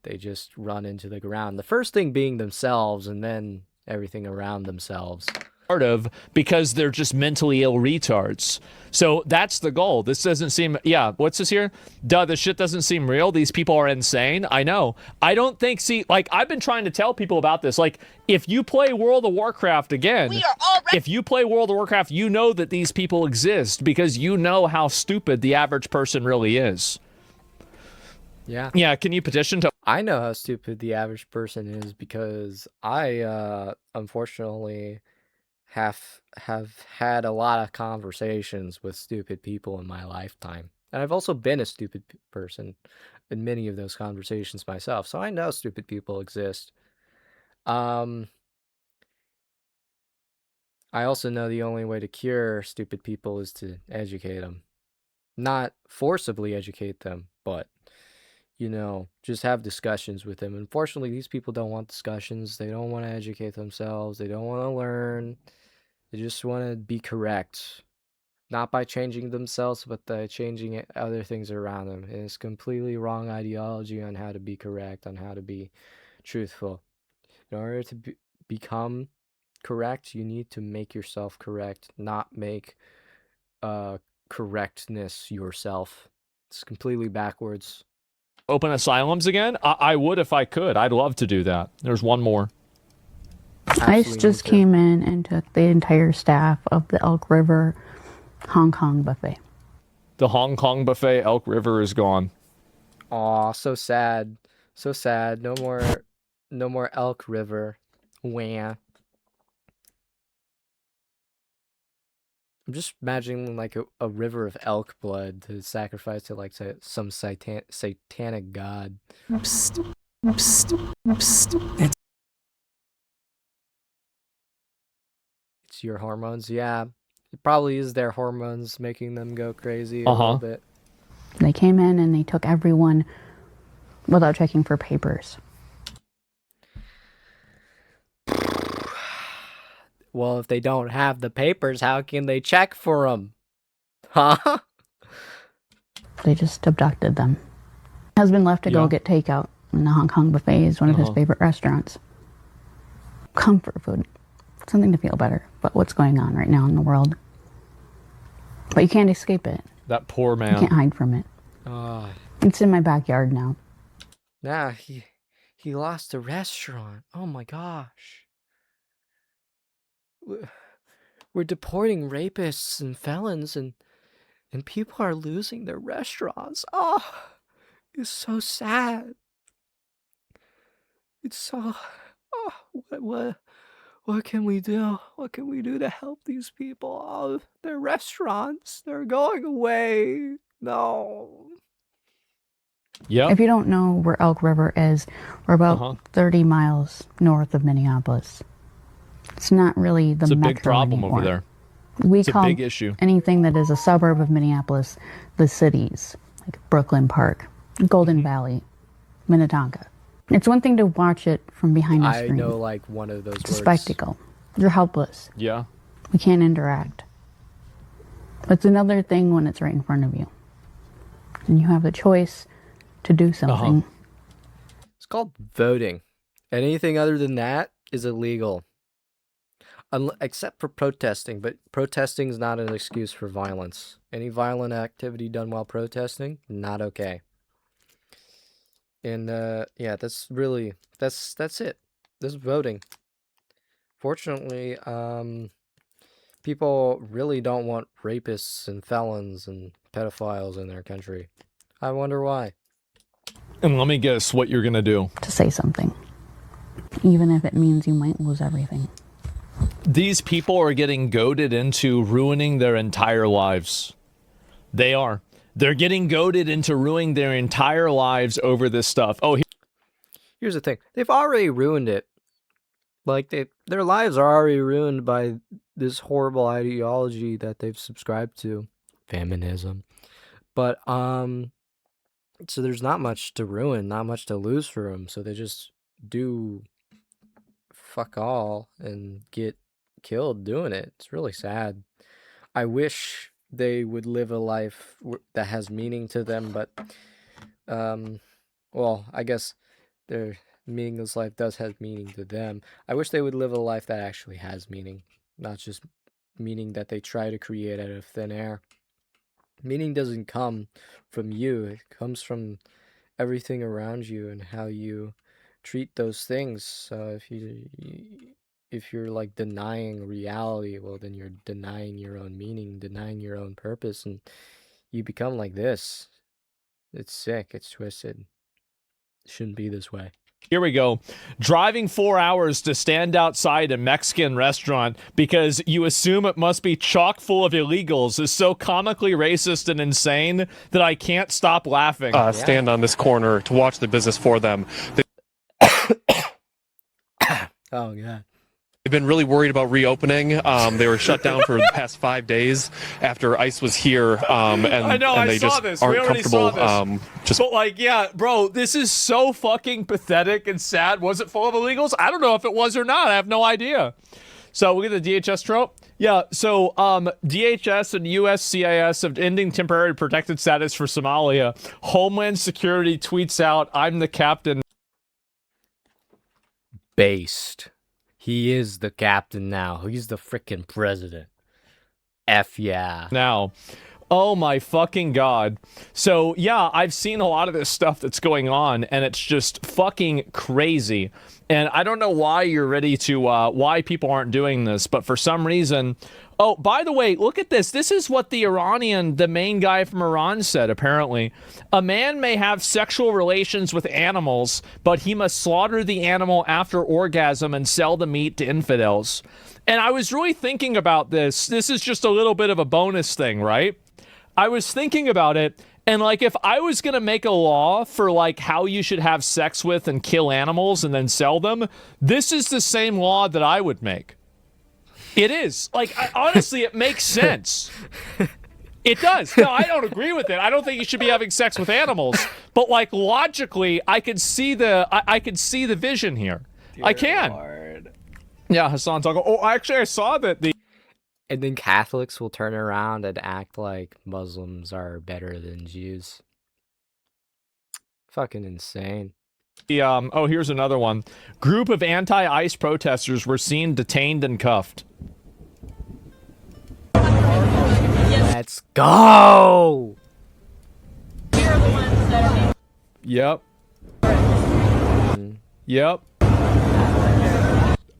they just run into the ground. The first thing being themselves, and then everything around themselves. Part of, because they're just mentally ill retards. So that's the goal. This doesn't seem, what's this here? Duh, this shit doesn't seem real. These people are insane. I know. I don't think, I've been trying to tell people about this. Like, if you play World of Warcraft again, if you play World of Warcraft, you know that these people exist, because you know how stupid the average person really is. Yeah. Yeah, can you petition to... I know how stupid the average person is, because I, unfortunately, have had a lot of conversations with stupid people in my lifetime. And I've also been a stupid person in many of those conversations myself, so I know stupid people exist. I also know the only way to cure stupid people is to educate them. Not forcibly educate them, but, just have discussions with them. Unfortunately, these people don't want discussions. They don't want to educate themselves. They don't want to learn. They just want to be correct. Not by changing themselves, but by changing other things around them. And it's completely wrong ideology on how to be correct, on how to be truthful. In order to become correct, you need to make yourself correct, not make correctness yourself. It's completely backwards. Open asylums again? I would if I could. I'd love to do that. There's one more. ICE just came in and took the entire staff of the Elk River Hong Kong buffet. The Hong Kong buffet, Elk River, is gone. Aw, so sad. So sad. No more Elk River. Wah. I'm just imagining like a river of elk blood to sacrifice to like some satanic god. Psst. Psst. Psst. It's your hormones, yeah. It probably is their hormones making them go crazy a little bit. They came in and they took everyone without checking for papers. Well, if they don't have the papers, how can they check for them? Huh? They just abducted them. Husband left to go get takeout in the Hong Kong buffet is one of his favorite restaurants. Comfort food. Something to feel better about what's going on right now in the world. But you can't escape it. That poor man. You can't hide from it. It's in my backyard now. Nah, he lost a restaurant. Oh my gosh. We're deporting rapists and felons and people are losing their restaurants. Oh, it's so sad. It's so... Oh, what can we do? What can we do to help these people? Oh, their restaurants, they're going away. No. Yeah. If you don't know where Elk River is, we're about 30 miles north of Minneapolis. It's not really the It's a metro big problem anymore. over there. We It's a call big issue. anything that is a suburb of Minneapolis the cities, like Brooklyn Park, Golden Valley, Minnetonka. It's one thing to watch it from behind a screen. I know like one of those It's a words. spectacle. You're helpless. Yeah. We can't interact. It's another thing when it's right in front of you. And you have the choice to do something. It's called voting. Anything other than that is illegal. Except for protesting, but protesting is not an excuse for violence. Any violent activity done while protesting, not okay. And yeah, that's it. This is voting. Fortunately, people really don't want rapists and felons and pedophiles in their country. I wonder why. And let me guess what you're gonna do. To say something. Even if it means you might lose everything. These people are getting goaded into ruining their entire lives. They are. They're getting goaded into ruining their entire lives over this stuff. Oh, here's the thing. They've already ruined it. Like, their lives are already ruined by this horrible ideology that they've subscribed to. Feminism. But, so there's not much to ruin, not much to lose for them. So they just do fuck all and get killed doing it. It's really sad. I wish they would live a life that has meaning to them, but well, I guess their meaningless life does have meaning to them. I wish they would live a life that actually has meaning, not just meaning that they try to create out of thin air. Meaning doesn't come from you. It comes from everything around you and how you treat those things. So if you're like denying reality, well, then you're denying your own meaning, denying your own purpose, and you become like this. It's sick. It's twisted. It shouldn't be this way. here we go. Driving 4 hours to stand outside a Mexican restaurant because you assume it must be chock full of illegals is so comically racist and insane that I can't stop laughing. Stand on this corner to watch the business for them. Oh, yeah. They've been really worried about reopening. They were shut down for the past 5 days after ICE was here, and they just aren't comfortable. But like, yeah, bro, this is so fucking pathetic and sad. Was it full of illegals? I don't know if it was or not. I have no idea. So we get the DHS trope. Yeah, so DHS and USCIS of ending temporary protected status for Somalia. Homeland Security tweets out, "I'm the captain." Based. He is the captain now. He's the freaking president. F yeah. Now. Oh my fucking god. So yeah, I've seen a lot of this stuff that's going on, and it's just fucking crazy. And I don't know why you're ready to, why people aren't doing this, but for some reason... Oh, by the way, look at this. This is what the main guy from Iran said, apparently. A man may have sexual relations with animals, but he must slaughter the animal after orgasm and sell the meat to infidels. And I was really thinking about this. This is just a little bit of a bonus thing, right? I was thinking about it, and like if I was going to make a law for like how you should have sex with and kill animals and then sell them, this is the same law that I would make. It is. Like, honestly, it makes sense. It does. No, I don't agree with it. I don't think you should be having sex with animals. But, like, logically, I could see the vision here. Dear I can. Lord. Yeah, Hassan's talking. Oh, actually, I saw that And then Catholics will turn around and act like Muslims are better than Jews. Fucking insane. Oh, here's another one. Group of anti-ICE protesters were seen detained and cuffed. Let's go! Yep. Yep.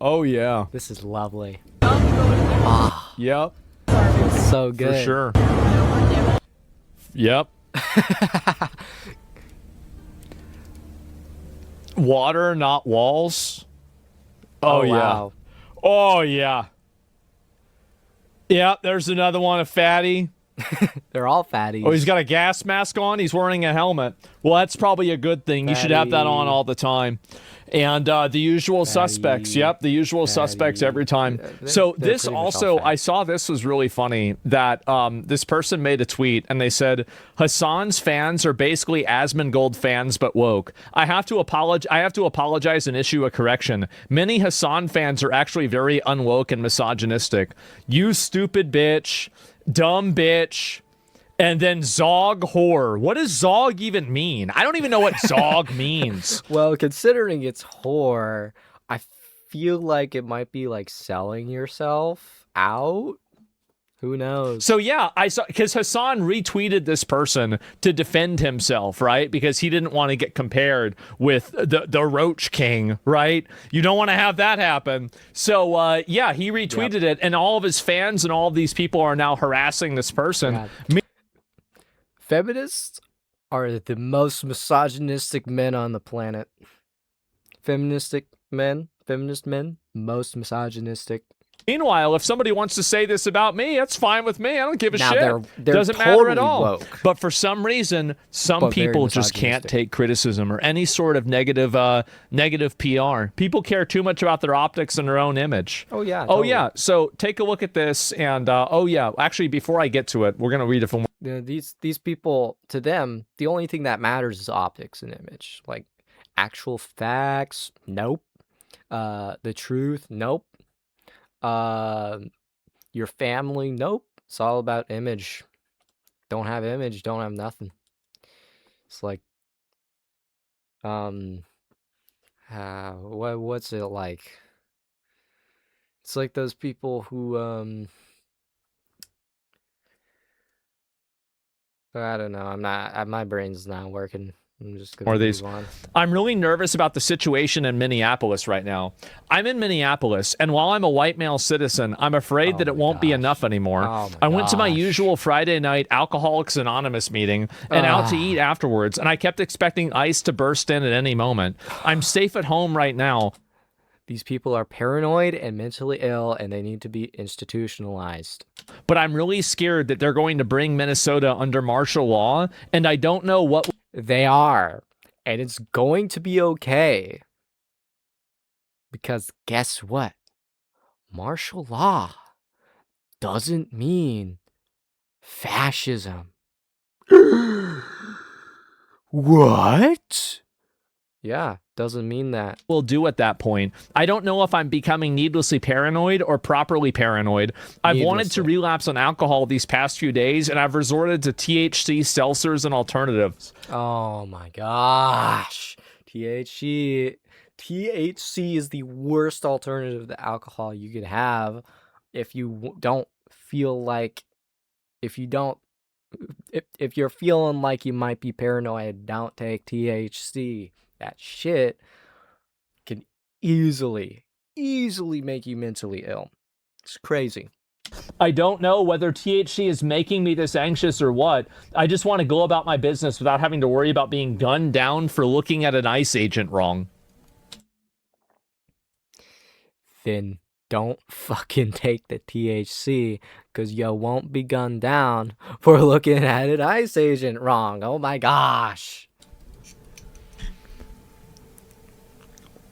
Oh, yeah. This is lovely. Yep. It's so good. For sure. Yep. Water, not walls. Oh, yeah. Wow. Oh, yeah. Yeah, there's another one, a fatty. They're all fatties. Oh, he's got a gas mask on. He's wearing a helmet. Well, that's probably a good thing. You should have that on all the time. And the usual suspects. Yep, the usual suspects every time. So this also, I saw this was really funny, that this person made a tweet and they said, Hassan's fans are basically Asmongold fans but woke. I have to apologize and issue a correction. Many Hassan fans are actually very unwoke and misogynistic. You stupid bitch, dumb bitch. And then Zog whore. What does Zog even mean? I don't even know what Zog means. Well, considering it's whore, I feel like it might be like selling yourself out. Who knows? So yeah, I saw, because Hassan retweeted this person to defend himself, right? Because he didn't want to get compared with the Roach King, right? You don't want to have that happen. So yeah, he retweeted it, and all of his fans and all of these people are now harassing this person. Feminists are the most misogynistic men on the planet. Feminist men, most misogynistic. Meanwhile, if somebody wants to say this about me, that's fine with me. I don't give a shit. They're Doesn't totally matter at all. woke. But for some reason, some people just can't take criticism or any sort of negative PR. People care too much about their optics and their own image. Oh, yeah. Oh, yeah. So take a look at this. And, oh, yeah. Actually, before I get to it, we're going to read it from... These people, to them, the only thing that matters is optics and image. Like, actual facts, nope. The truth, nope. Your family, nope. It's all about image. Don't have image, don't have nothing. It's like, what's it like? It's like those people who, I don't know. My brain's not working. I'm just gonna move on. I'm really nervous about the situation in Minneapolis right now. I'm in Minneapolis, and while I'm a white male citizen, I'm afraid that it won't be enough anymore. I went to my usual Friday night Alcoholics Anonymous meeting and out to eat afterwards, and I kept expecting ICE to burst in at any moment. I'm safe at home right now. These people are paranoid and mentally ill, and they need to be institutionalized. But I'm really scared that they're going to bring Minnesota under martial law, and I don't know what... They are, and it's going to be okay. Because guess what? Martial law doesn't mean fascism. What? Yeah, doesn't mean that. Will do at that point. I don't know if I'm becoming needlessly paranoid or properly paranoid. I've wanted to relapse on alcohol these past few days, and I've resorted to THC, seltzers, and alternatives. Oh my gosh. THC is the worst alternative to alcohol you could have if you don't feel like, if you're feeling like you might be paranoid, don't take THC. That shit can easily make you mentally ill. It's crazy. I don't know whether THC is making me this anxious or what. I just want to go about my business without having to worry about being gunned down for looking at an ICE agent wrong. Then don't fucking take the THC, because you won't be gunned down for looking at an ICE agent wrong. Oh my gosh.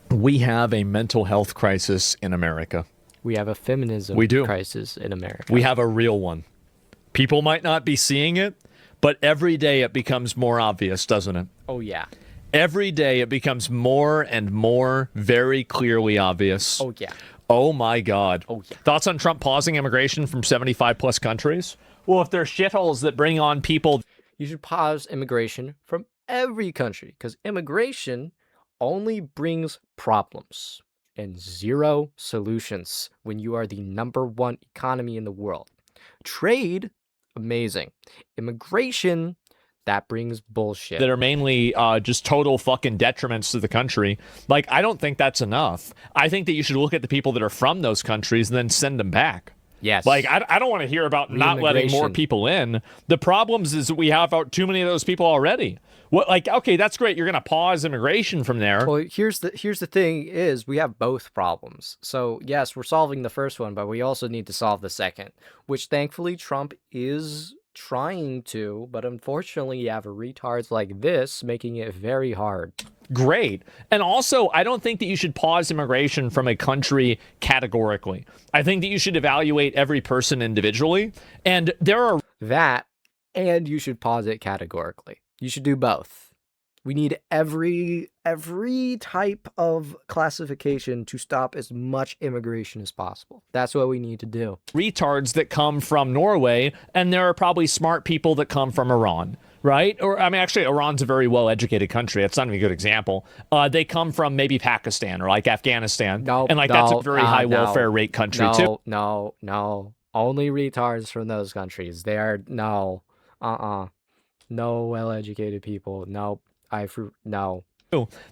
We have a mental health crisis in America. We have a feminism crisis in America. We have a real one. People might not be seeing it, but every day it becomes more obvious, doesn't it? Oh, yeah. Every day it becomes more and more very clearly obvious. Oh, yeah. Oh, my God. Oh, yeah. Thoughts on Trump pausing immigration from 75 plus countries? Well, if they're shitholes that bring on people... You should pause immigration from every country, because immigration only brings problems and zero solutions when you are the #1 economy in the world. Trade, amazing. Immigration, that brings bullshit. That are mainly just total fucking detriments to the country. Like, I don't think that's enough. I think that you should look at the people that are from those countries and then send them back. Yes. Like, I don't want to hear about not letting more people in. The problems is that we have out too many of those people already. What, like, okay, that's great. You're going to pause immigration from there. Well, here's the thing is we have both problems. So, yes, we're solving the first one, but we also need to solve the second, which thankfully Trump is trying to, but unfortunately you have retards like this making it very hard. Great. And also, I don't think that you should pause immigration from a country categorically. I think that you should evaluate every person individually. And there are... That, and you should pause it categorically. You should do both. We need every type of classification to stop as much immigration as possible. That's what we need to do. Retards that come from Norway, and there are probably smart people that come from Iran, right? Or, I mean, actually, Iran's a very well-educated country. That's not even a good example. They come from maybe Pakistan or like Afghanistan. No, and like that's a very high welfare rate country too. No. Only retards from those countries. They are, no. No well-educated people. Nope. No.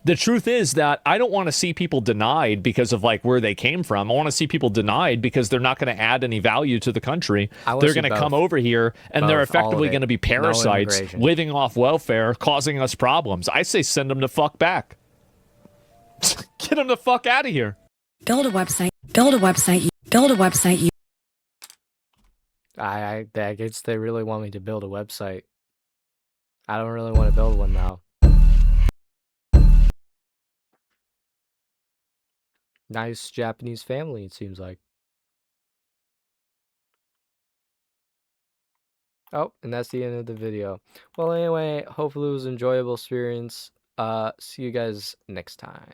The truth is that I don't want to see people denied because of like where they came from. I want to see people denied because they're not going to add any value to the country. They're going to come over here and they're effectively going to be parasites living off welfare, causing us problems. I say send them the fuck back. Get them the fuck out of here. Build a website. Build a website. Build a website. I guess they really want me to build a website. I don't really want to build one now. Nice Japanese family, it seems like. Oh, and that's the end of the video. Well, anyway, hopefully it was an enjoyable experience. See you guys next time.